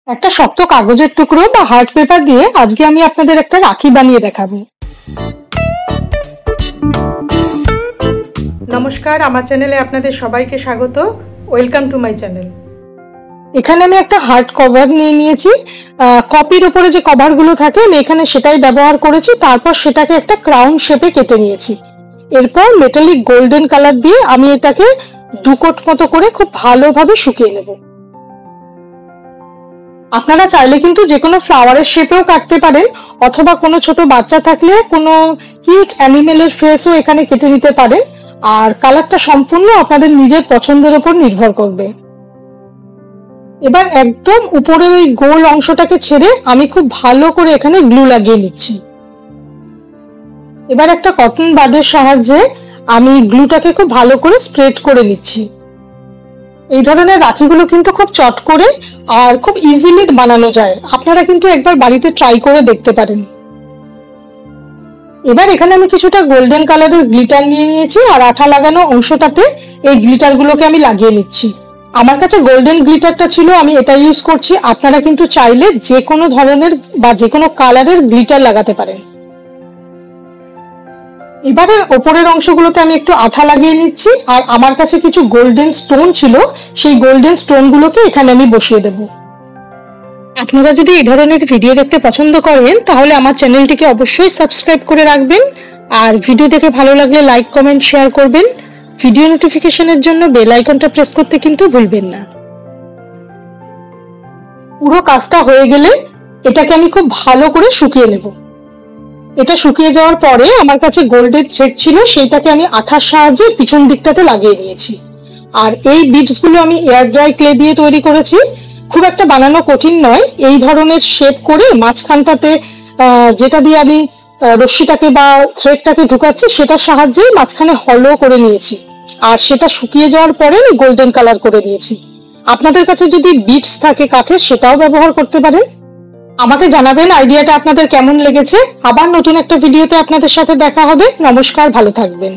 একটা শক্ত কাগজের টুকরো বা হার্ড পেপার দিয়ে আজকে আমি আপনাদের একটা রাখি বানিয়ে দেখাবো। নমস্কার, আমার চ্যানেলে আপনাদের সবাইকে স্বাগত। Welcome to my channel. এখানে আমি একটা হার্ড কভার নিয়ে নিয়েছি। কপির উপরে যে কভার গুলো থাকে আমি এখানে সেটাই ব্যবহার করেছি। তারপর সেটাকে একটা ক্রাউন শেপে কেটে নিয়েছি। এরপর মেটালিক গোল্ডেন কালার দিয়ে আমি এটাকে দু কোট মতো করে খুব ভালোভাবে শুকিয়ে নেব। আপনারা চাইলে কিন্তু যে কোনো ফ্লাওয়ারের শেপেও কাটতে পারেন, অথবা কোনো ছোট বাচ্চা থাকলে কোনো কিউট অ্যানিমেলের ফেসও এখানে কেটে নিতে পারেন। আর কালারটা সম্পূর্ণ আপনাদের নিজের পছন্দের উপর নির্ভর করবে। এবার একদম উপরের ওই গোল অংশটাকে ছেড়ে আমি খুব ভালো করে এখানে গ্লু লাগিয়ে নিচ্ছি। এবার একটা কটন বাডের সাহায্যে আমি গ্লুটাকে খুব ভালো করে স্প্রেড করে নিচ্ছি। এই ধরনের রাখিগুলো কিন্তু খুব চট করে আর খুব ইজিলি বানানো যায়। আপনারা কিন্তু একবার বাড়িতে ট্রাই করে দেখতে পারেন। এবার এখানে আমি কিছুটা গোল্ডেন কালারের গ্লিটার নিয়ে নিয়েছি, আর আঠা লাগানো অংশটাতে এই গ্লিটার গুলোকে আমি লাগিয়ে নিচ্ছি। আমার কাছে গোল্ডেন গ্লিটারটা ছিল, আমি এটা ইউজ করছি। আপনারা কিন্তু চাইলে যে কোনো ধরনের বা যে কোনো কালারের গ্লিটার লাগাতে পারেন। এবারে ওপরের অংশগুলোতে আমি একটু আঠা লাগিয়ে নিচ্ছি, আর আমার কাছে কিছু গোল্ডেন স্টোন ছিল, সেই গোল্ডেন স্টোন গুলোকে এখানে আমি বসিয়ে দেব। আপনারা যদি এই ধরনের ভিডিও দেখতে পছন্দ করেন তাহলে আমার চ্যানেলটিকে অবশ্যই সাবস্ক্রাইব করে রাখবেন, আর ভিডিও দেখে ভালো লাগলে লাইক কমেন্ট শেয়ার করবেন। ভিডিও নোটিফিকেশনের জন্য বেল আইকনটা প্রেস করতে কিন্তু ভুলবেন না। পুরো কাজটা হয়ে গেলে এটাকে আমি খুব ভালো করে শুকিয়ে নেব। এটা শুকিয়ে যাওয়ার পরে আমার কাছে গোল্ডেন থ্রেড ছিল, সেইটাকে আমি আঠার সাহায্যে পিছন দিকটাতে লাগিয়ে নিয়েছি। আর এই বিডস গুলো আমি এয়ার ড্রাই ক্লে দিয়ে তৈরি করেছি। খুব একটা বানানো কঠিন নয়। এই ধরনের শেপ করে মাঝখানটাতে যেটা দিয়ে আমি রশ্মিটাকে বা থ্রেডটাকে ঢুকাচ্ছি সেটার সাহায্যে মাঝখানে হলো করে নিয়েছি, আর সেটা শুকিয়ে যাওয়ার পরে আমি গোল্ডেন কালার করে নিয়েছি। আপনাদের কাছে যদি বিডস থাকে কাঠের, সেটাও ব্যবহার করতে পারেন। আমাকে জানাবেন আইডিয়াটা আপনাদের কেমন লেগেছে। আবার নতুন একটা ভিডিওতে আপনাদের সাথে দেখা হবে। নমস্কার, ভালো থাকবেন।